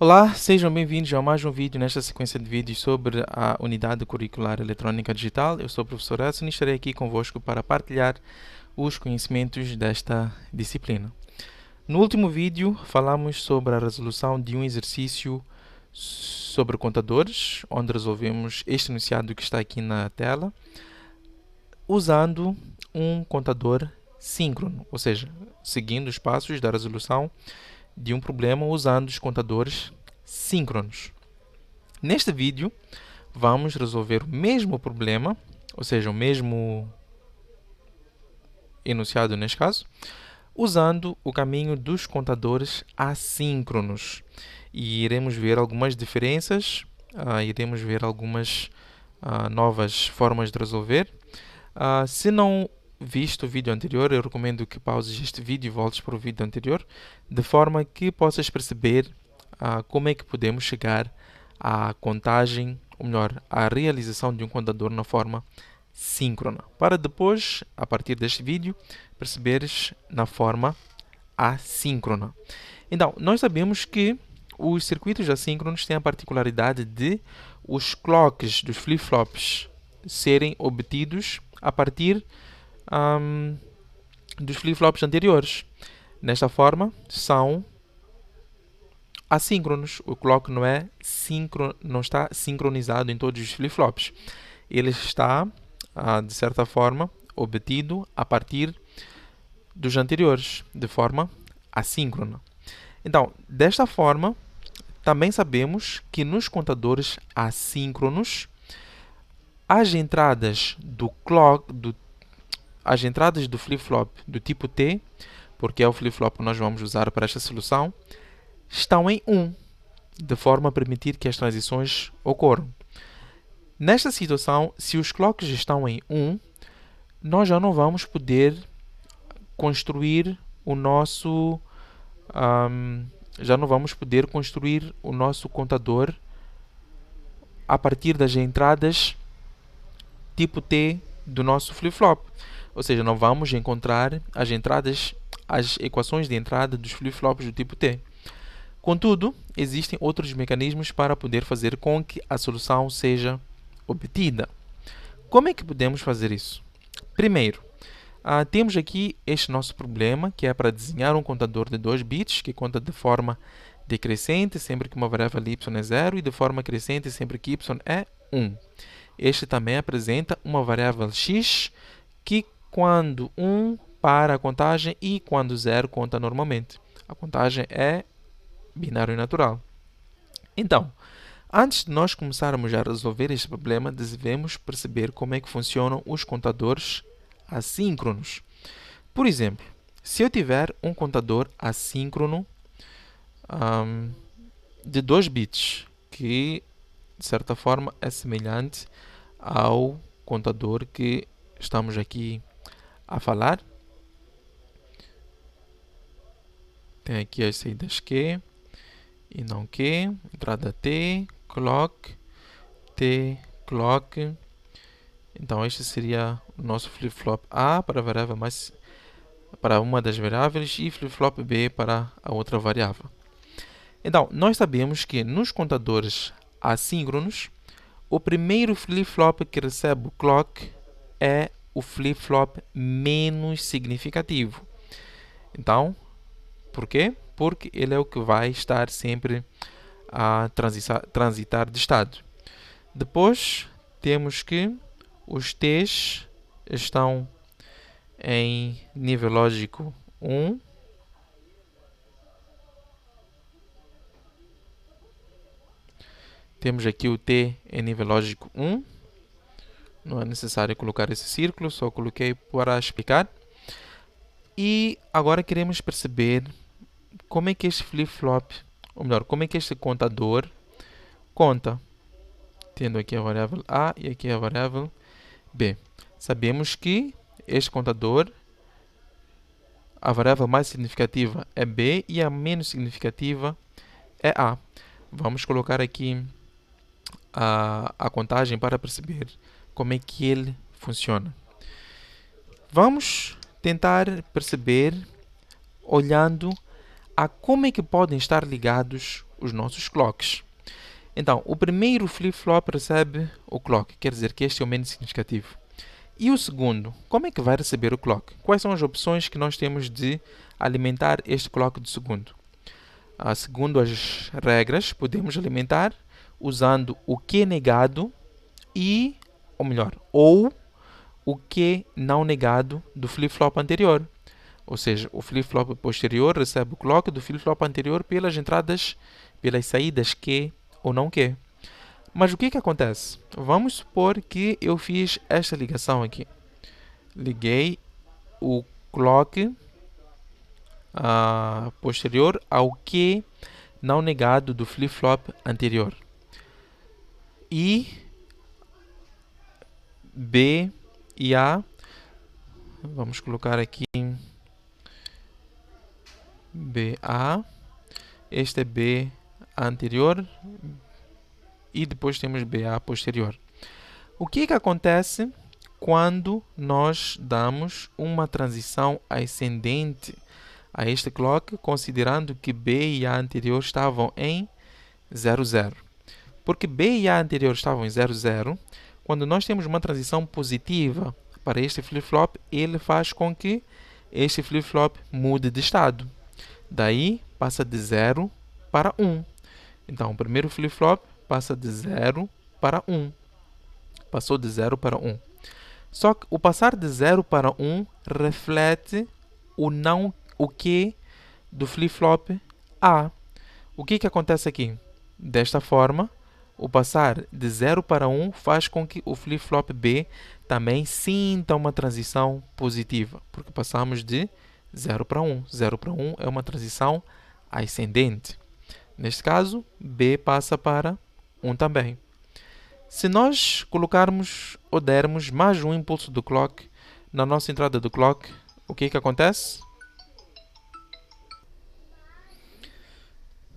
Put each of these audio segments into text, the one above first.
Olá, sejam bem-vindos a mais um vídeo nesta sequência de vídeos sobre a Unidade Curricular Eletrônica Digital. Eu sou o professor Edson e estarei aqui convosco para partilhar os conhecimentos desta disciplina. No último vídeo, falamos sobre a resolução de um exercício sobre contadores, onde resolvemos este enunciado que está aqui na tela, usando um contador síncrono, ou seja, seguindo os passos da resolução de um problema usando os contadores síncronos. Neste vídeo, vamos resolver o mesmo problema, ou seja, o mesmo enunciado neste caso, usando o caminho dos contadores assíncronos. E iremos ver algumas diferenças, iremos ver algumas novas formas de resolver. Se não visto o vídeo anterior, eu recomendo que pauses este vídeo e voltes para o vídeo anterior, de forma que possas perceber como é que podemos chegar à contagem, ou melhor, à realização de um contador na forma síncrona, para depois, a partir deste vídeo, perceberes na forma assíncrona. Então, nós sabemos que os circuitos assíncronos têm a particularidade de os clocks dos flip-flops serem obtidos a partir dos flip-flops anteriores. Nesta forma, são assíncronos. O clock não está sincronizado em todos os flip-flops. Ele está, de certa forma, obtido a partir dos anteriores, de forma assíncrona. Então, desta forma, também sabemos que nos contadores assíncronos, as entradas do flip-flop do tipo T, porque é o flip-flop que nós vamos usar para esta solução, estão em 1, de forma a permitir que as transições ocorram. Nesta situação, se os clocks estão em 1, nós já não vamos poder construir o nosso contador a partir das entradas tipo T do nosso flip-flop. Ou seja, não vamos encontrar as equações de entrada dos flip-flops do tipo T. Contudo, existem outros mecanismos para poder fazer com que a solução seja obtida. Como é que podemos fazer isso? Primeiro, temos aqui este nosso problema, que é para desenhar um contador de 2 bits, que conta de forma decrescente sempre que uma variável y é 0 e de forma crescente sempre que y é 1. Este também apresenta uma variável x que quando 1 para a contagem e quando 0 conta normalmente. A contagem é binário natural. Então, antes de nós começarmos a resolver este problema, devemos perceber como é que funcionam os contadores assíncronos. Por exemplo, se eu tiver um contador assíncrono de 2 bits, que de certa forma é semelhante ao contador que estamos aqui a falar. Tem aqui as saídas Q e não Q, entrada T, clock, T, clock. Então este seria o nosso flip-flop A para uma das variáveis e flip-flop B para a outra variável. Então, nós sabemos que nos contadores assíncronos, o primeiro flip-flop que recebe o clock é o flip-flop menos significativo. Então, por quê? Porque ele é o que vai estar sempre a transitar de estado. Depois, temos que os T's estão em nível lógico 1. Temos aqui o T em nível lógico 1. Não é necessário colocar esse círculo, só coloquei para explicar. E agora queremos perceber como é que este flip-flop, ou melhor, como é que este contador conta. Tendo aqui a variável A e aqui a variável B. Sabemos que este contador, a variável mais significativa é B e a menos significativa é A. Vamos colocar aqui a contagem para perceber como é que ele funciona. Vamos tentar perceber olhando a como é que podem estar ligados os nossos clocks. Então, o primeiro flip-flop recebe o clock, quer dizer que este é o menos significativo. E o segundo, como é que vai receber o clock? Quais são as opções que nós temos de alimentar este clock do segundo? Segundo as regras, podemos alimentar usando o que negado ou o que não negado do flip-flop anterior. Ou seja, o flip-flop posterior recebe o clock do flip-flop anterior pelas saídas que ou não que. Mas o que acontece? Vamos supor que eu fiz esta ligação aqui. Liguei o clock posterior ao que não negado do flip-flop anterior. E B e A, vamos colocar aqui BA, este é B anterior e depois temos BA posterior. O que acontece quando nós damos uma transição ascendente a este clock, considerando que B e A anterior estavam em 00? Porque B e A anterior estavam em 00, quando nós temos uma transição positiva para este flip-flop, ele faz com que este flip-flop mude de estado. Daí, passa de 0 para 1. Então, o primeiro flip-flop passa de 0 para 1. Passou de 0 para 1. Só que o passar de 0 para 1 reflete o que do flip-flop A. O que acontece aqui? Desta forma, o passar de 0 para 1 faz com que o flip-flop B também sinta uma transição positiva, porque passamos de 0 para 1. 0 para 1 é uma transição ascendente. Neste caso, B passa para 1 também. Se nós colocarmos ou dermos mais um impulso do clock na nossa entrada do clock, o que acontece?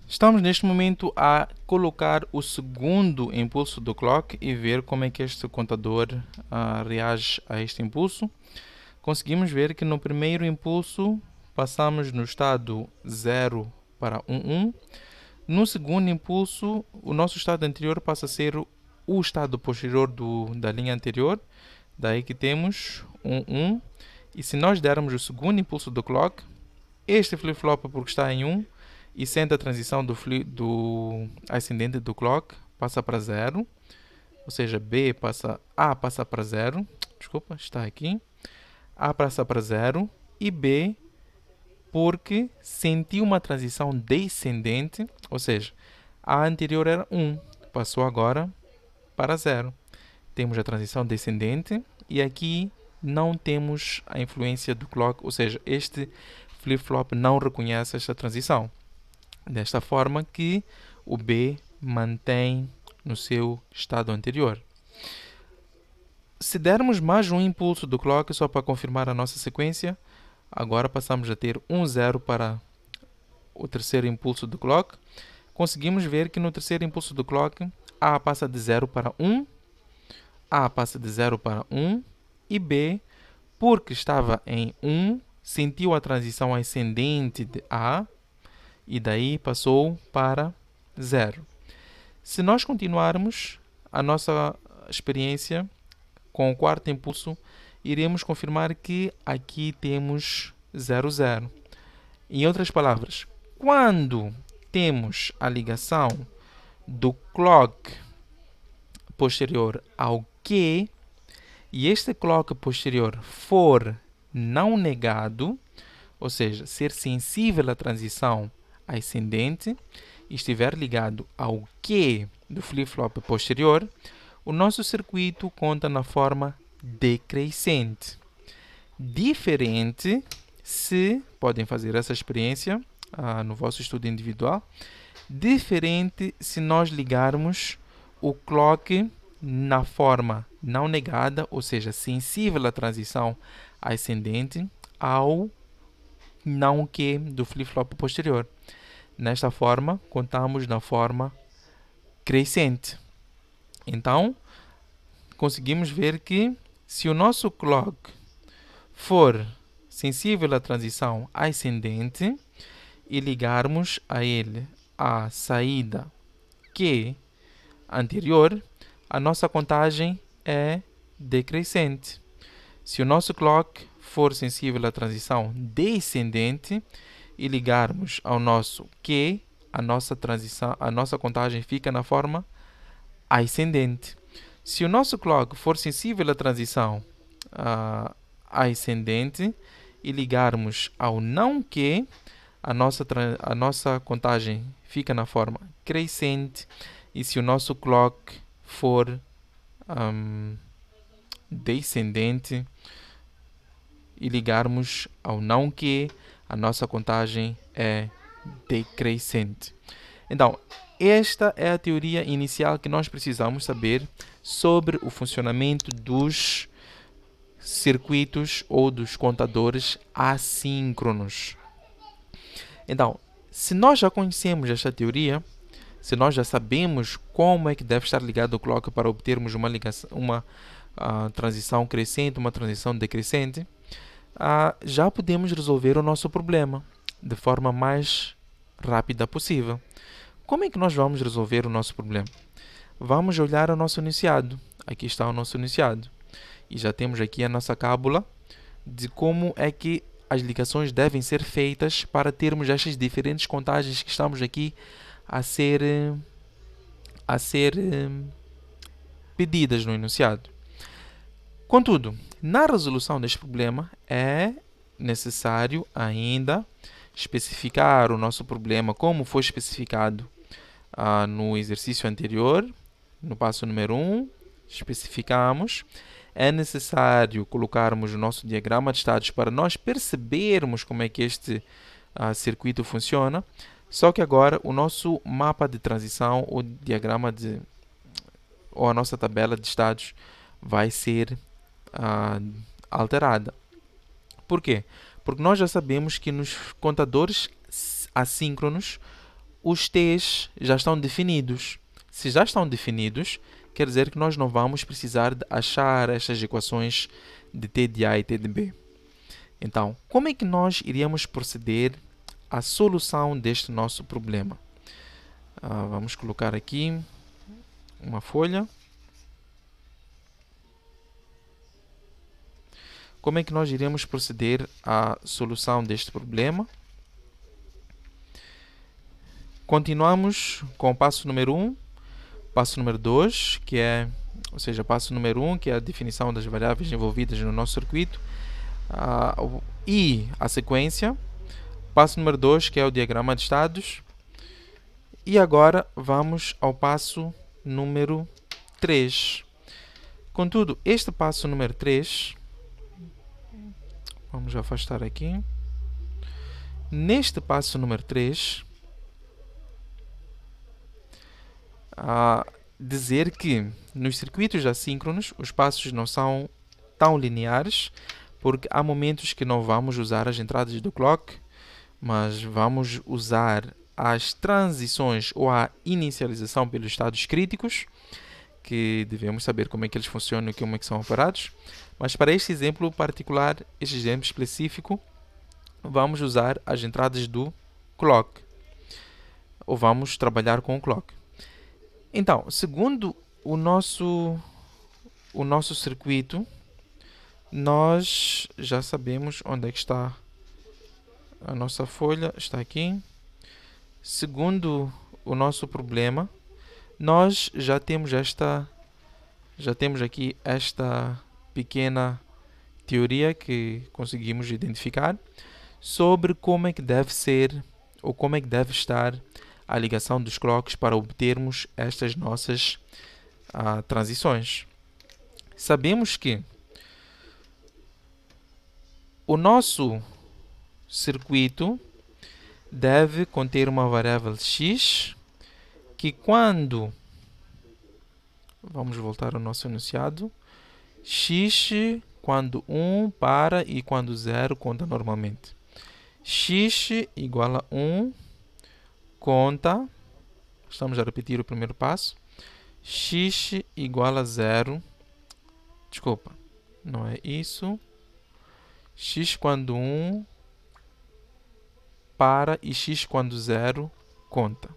Estamos neste momento a colocar o segundo impulso do clock e ver como é que este contador reage a este impulso. Conseguimos ver que no primeiro impulso passamos no estado 0 para 1. No segundo impulso, o nosso estado anterior passa a ser o estado posterior da linha anterior. Daí que temos 1. E se nós dermos o segundo impulso do clock, este flip-flop, porque está em 1, e sente a transição do ascendente do clock, passa para 0. Ou seja, A passa para 0. Desculpa, está aqui. A passa para 0 e B, porque sentiu uma transição descendente, ou seja, a anterior era 1, passou agora para 0. Temos a transição descendente e aqui não temos a influência do clock, ou seja, este flip-flop não reconhece esta transição. Desta forma que o B mantém no seu estado anterior. Se dermos mais um impulso do clock, só para confirmar a nossa sequência, agora passamos a ter 0 para o terceiro impulso do clock. Conseguimos ver que no terceiro impulso do clock, A passa de 0 para 1, A passa de 0 para 1 e B, porque estava em 1, sentiu a transição ascendente de A e daí passou para 0. Se nós continuarmos a nossa experiência com o quarto impulso, iremos confirmar que aqui temos 00. Em outras palavras, quando temos a ligação do clock posterior ao que e este clock posterior for não negado, ou seja, ser sensível à transição ascendente e estiver ligado ao que do flip-flop posterior, o nosso circuito conta na forma decrescente. Diferente se, podem fazer essa experiência no vosso estudo individual, diferente se nós ligarmos o clock na forma não negada, ou seja, sensível à transição ascendente, ao não que do flip-flop posterior. Nesta forma, contamos na forma crescente. Então, conseguimos ver que se o nosso clock for sensível à transição ascendente e ligarmos a ele à saída Q anterior, a nossa contagem é decrescente. Se o nosso clock for sensível à transição descendente e ligarmos ao nosso Q, a nossa contagem fica na forma ascendente. Se o nosso clock for sensível à transição ascendente e ligarmos ao não Q, a nossa contagem fica na forma crescente. E se o nosso clock for descendente e ligarmos ao não Q, a nossa contagem é decrescente. Então, esta é a teoria inicial que nós precisamos saber sobre o funcionamento dos circuitos ou dos contadores assíncronos. Então, se nós já conhecemos esta teoria, se nós já sabemos como é que deve estar ligado o clock para obtermos uma transição crescente, uma transição decrescente, já podemos resolver o nosso problema de forma mais rápida possível. Como é que nós vamos resolver o nosso problema? Vamos olhar o nosso enunciado. Aqui está o nosso enunciado. E já temos aqui a nossa cábula de como é que as ligações devem ser feitas para termos estas diferentes contagens que estamos aqui a ser pedidas no enunciado. Contudo, na resolução deste problema é necessário ainda especificar o nosso problema como foi especificado no exercício anterior, no passo número 1, especificamos. É necessário colocarmos o nosso diagrama de estados para nós percebermos como é que este circuito funciona. Só que agora o nosso mapa de transição, ou diagrama ou a nossa tabela de estados vai ser alterada. Por quê? Porque nós já sabemos que nos contadores assíncronos os T's já estão definidos. Se já estão definidos, quer dizer que nós não vamos precisar de achar estas equações de T de A e T de B. Então, como é que nós iríamos proceder à solução deste nosso problema? Vamos colocar aqui uma folha. Como é que nós iremos proceder à solução deste problema? Continuamos com o passo número 1, passo número 2, passo número 1, que é a definição das variáveis envolvidas no nosso circuito, e a sequência, passo número 2, que é o diagrama de estados, e agora vamos ao passo número 3. Contudo, este passo número 3, vamos afastar aqui, neste passo número 3, dizer que nos circuitos assíncronos os passos não são tão lineares, porque há momentos que não vamos usar as entradas do clock, mas vamos usar as transições ou a inicialização pelos estados críticos, que devemos saber como é que eles funcionam e como é que são operados. Mas para este exemplo particular, este exemplo específico, vamos usar as entradas do clock, ou vamos trabalhar com o clock. Então, segundo o nosso circuito, nós já sabemos onde é que está a nossa folha, está aqui. Segundo o nosso problema, nós já temos aqui esta pequena teoria que conseguimos identificar sobre como é que deve ser ou como é que deve estar a ligação dos clocks para obtermos estas nossas transições. Sabemos que o nosso circuito deve conter uma variável x que vamos voltar ao nosso enunciado, x quando 1 para e quando 0 conta normalmente. X igual a 1 conta, estamos a repetir o primeiro passo, x igual a 0, desculpa, não é isso, x quando 1 para e x quando 0 conta.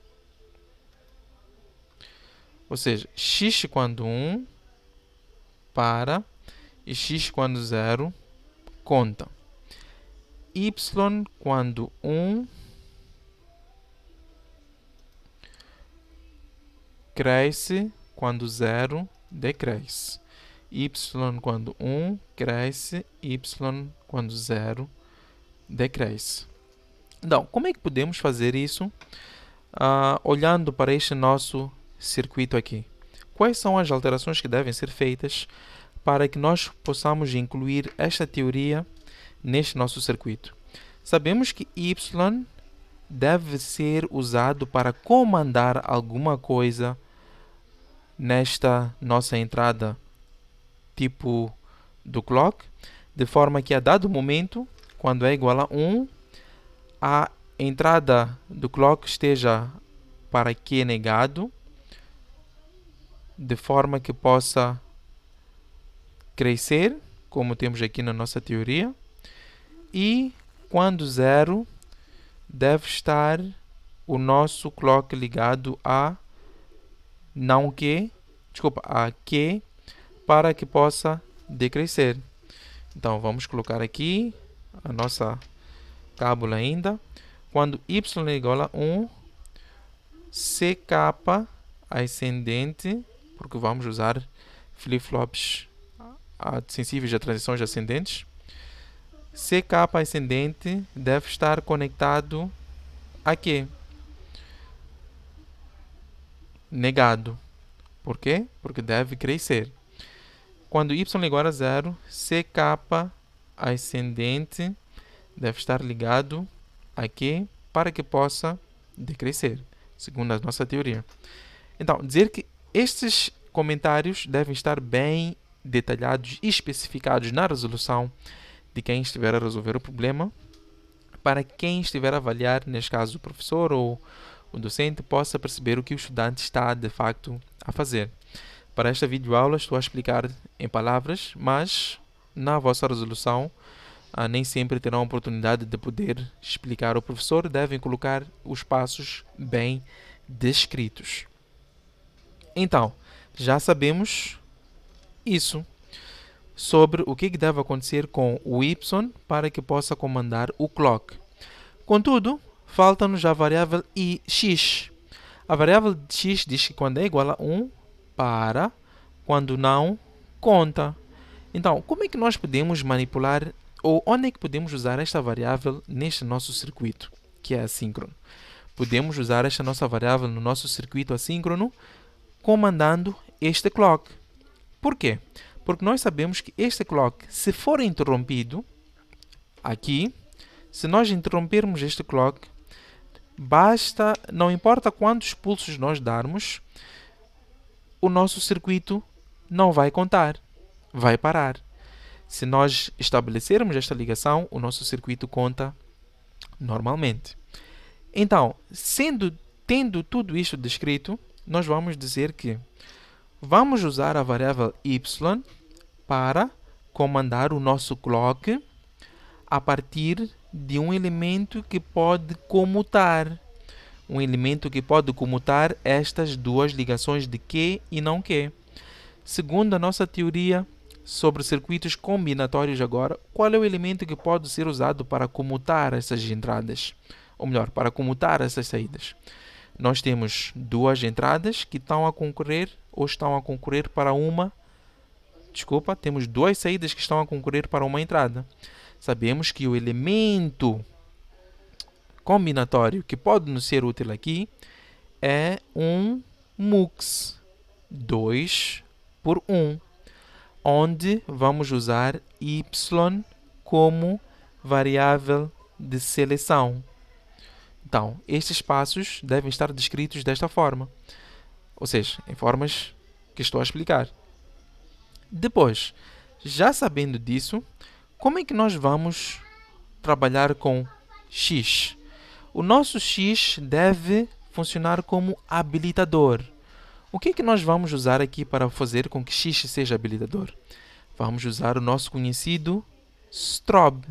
Ou seja, x quando 1 para e x quando 0 conta. Y quando 1 cresce, quando 0 decresce. Y quando 1 cresce, y quando 0 decresce. Então, como é que podemos fazer isso olhando para este nosso circuito aqui? Quais são as alterações que devem ser feitas para que nós possamos incluir esta teoria neste nosso circuito? Sabemos que y deve ser usado para comandar alguma coisa nesta nossa entrada tipo do clock, de forma que a dado momento, quando é igual a 1, a entrada do clock esteja para Q negado, de forma que possa crescer, como temos aqui na nossa teoria, e quando 0 deve estar o nosso clock ligado a não Q, a Q, para que possa decrescer. Então, vamos colocar aqui a nossa cábula ainda. Quando y é igual a 1, CK ascendente, porque vamos usar flip-flops sensíveis a transições ascendentes, CK ascendente deve estar conectado a quê? Negado. Por quê? Porque deve crescer. Quando y é igual a 0, CK ascendente deve estar ligado a quê? Para que possa decrescer, segundo a nossa teoria. Então, dizer que estes comentários devem estar bem detalhados e especificados na resolução de quem estiver a resolver o problema, para quem estiver a avaliar, neste caso o professor ou o docente, possa perceber o que o estudante está de facto a fazer. Para esta videoaula estou a explicar em palavras, mas na vossa resolução nem sempre terão a oportunidade de poder explicar ao professor, devem colocar os passos bem descritos. Então, já sabemos isso sobre o que deve acontecer com o y para que possa comandar o clock. Contudo, falta-nos a variável x. A variável x diz que quando é igual a 1, para, quando não, conta. Então, como é que nós podemos manipular ou onde é que podemos usar esta variável neste nosso circuito, que é assíncrono? Podemos usar esta nossa variável no nosso circuito assíncrono comandando este clock. Por quê? Porque nós sabemos que este clock, se for interrompido, aqui, se nós interrompermos este clock, basta, não importa quantos pulsos nós darmos, o nosso circuito não vai contar, vai parar. Se nós estabelecermos esta ligação, o nosso circuito conta normalmente. Então, tendo tudo isto descrito, nós vamos dizer que vamos usar a variável y para comandar o nosso clock a partir de um elemento que pode comutar. Um elemento que pode comutar estas duas ligações de Q e não Q. Segundo a nossa teoria sobre circuitos combinatórios agora, qual é o elemento que pode ser usado para comutar essas entradas? Ou melhor, para comutar essas saídas? Nós temos duas entradas que estão a concorrer ou estão a concorrer para uma... temos duas saídas que estão a concorrer para uma entrada. Sabemos que o elemento combinatório que pode nos ser útil aqui é um mux 2 por 1, onde vamos usar y como variável de seleção. Então, estes passos devem estar descritos desta forma, ou seja, em formas que estou a explicar. Depois, já sabendo disso, como é que nós vamos trabalhar com x? O nosso x deve funcionar como habilitador. O que é que nós vamos usar aqui para fazer com que x seja habilitador? Vamos usar o nosso conhecido strobe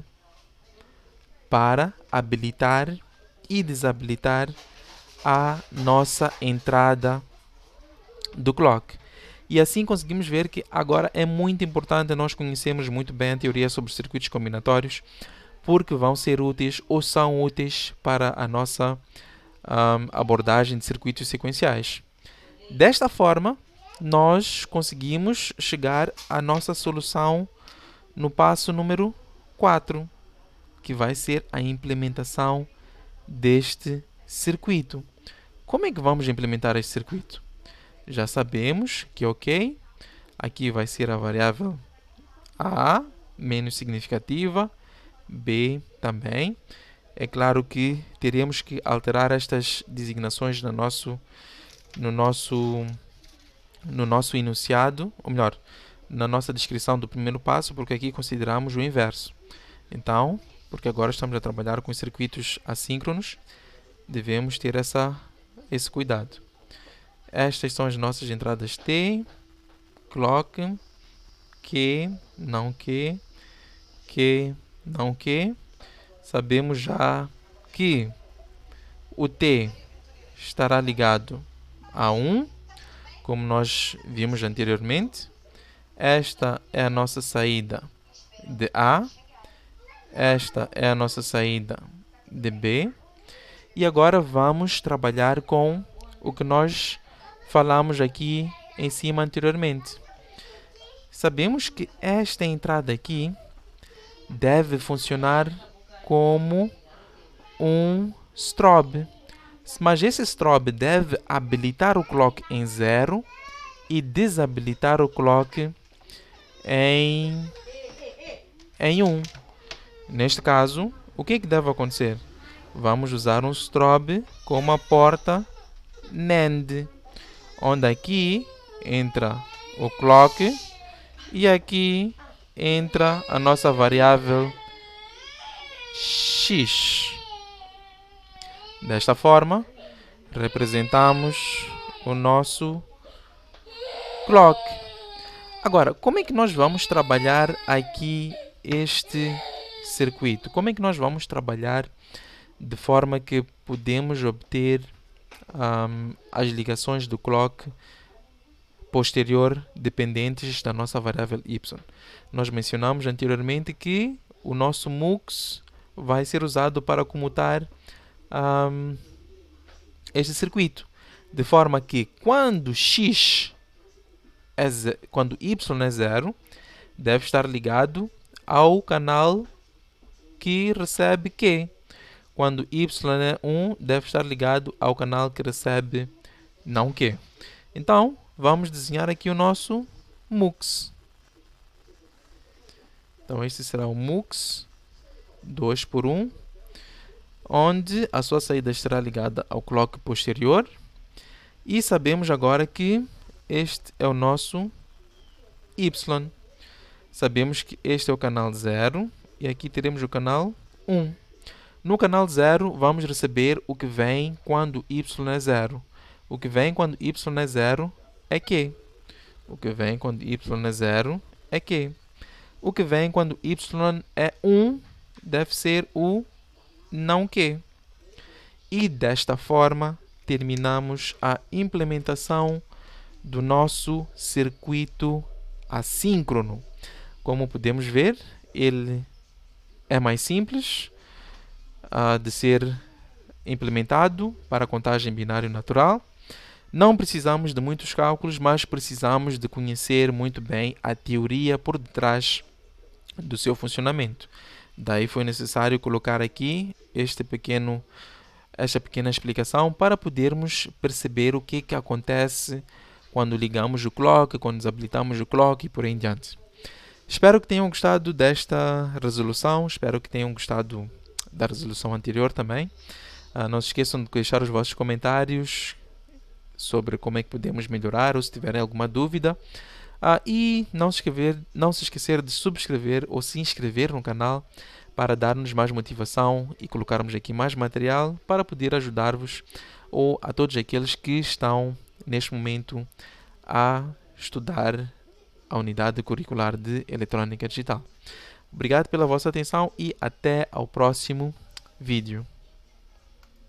para habilitar e desabilitar a nossa entrada do clock. E assim conseguimos ver que agora é muito importante nós conhecermos muito bem a teoria sobre circuitos combinatórios, porque vão ser úteis ou são úteis para a nossa abordagem de circuitos sequenciais. Desta forma, nós conseguimos chegar à nossa solução no passo número 4, que vai ser a implementação deste circuito. Como é que vamos implementar este circuito? Já sabemos que, ok, aqui vai ser a variável A, menos significativa, B também. É claro que teremos que alterar estas designações no nosso enunciado, ou melhor, na nossa descrição do primeiro passo, porque aqui consideramos o inverso. Então, porque agora estamos a trabalhar com circuitos assíncronos, devemos ter esse cuidado. Estas são as nossas entradas T, clock, Q, não Q, Q, não Q. Sabemos já que o T estará ligado a 1, como nós vimos anteriormente. Esta é a nossa saída de A. Esta é a nossa saída de B. E agora vamos trabalhar com o que nós falamos aqui em cima anteriormente. Sabemos que esta entrada aqui deve funcionar como um strobe. Mas esse strobe deve habilitar o clock em 0 e desabilitar o clock em 1. Neste caso, o que deve acontecer? Vamos usar um strobe como a porta NAND, onde aqui entra o clock e aqui entra a nossa variável x. Desta forma, representamos o nosso clock. Agora, como é que nós vamos trabalhar aqui este circuito? Como é que nós vamos trabalhar de forma que podemos obter as ligações do clock posterior dependentes da nossa variável y? Nós mencionamos anteriormente que o nosso MUX vai ser usado para comutar este circuito, de forma que quando quando y é 0, deve estar ligado ao canal que recebe Q. Quando y é 1, deve estar ligado ao canal que recebe não Q. Então, vamos desenhar aqui o nosso MUX. Então, este será o MUX 2x1, onde a sua saída estará ligada ao clock posterior. E sabemos agora que este é o nosso Y. Sabemos que este é o canal 0 e aqui teremos o canal 1. No canal 0, vamos receber o que vem quando y é 0. O que vem quando y é 0 é Q. O que vem quando y é 0 é Q. O que vem quando y é 1 deve ser o não Q. E desta forma terminamos a implementação do nosso circuito assíncrono. Como podemos ver, ele é mais simples de ser implementado para a contagem binário natural. Não precisamos de muitos cálculos, mas precisamos de conhecer muito bem a teoria por detrás do seu funcionamento. Daí foi necessário colocar aqui esta pequena explicação para podermos perceber o que acontece quando ligamos o clock, quando desabilitamos o clock e por aí em diante. Espero que tenham gostado desta resolução, espero que tenham gostado da resolução anterior também. Não se esqueçam de deixar os vossos comentários sobre como é que podemos melhorar ou se tiverem alguma dúvida. E não se esquecer de subscrever ou se inscrever no canal para dar-nos mais motivação e colocarmos aqui mais material para poder ajudar-vos ou a todos aqueles que estão neste momento a estudar a unidade curricular de Eletrônica Digital. Obrigado pela vossa atenção e até ao próximo vídeo.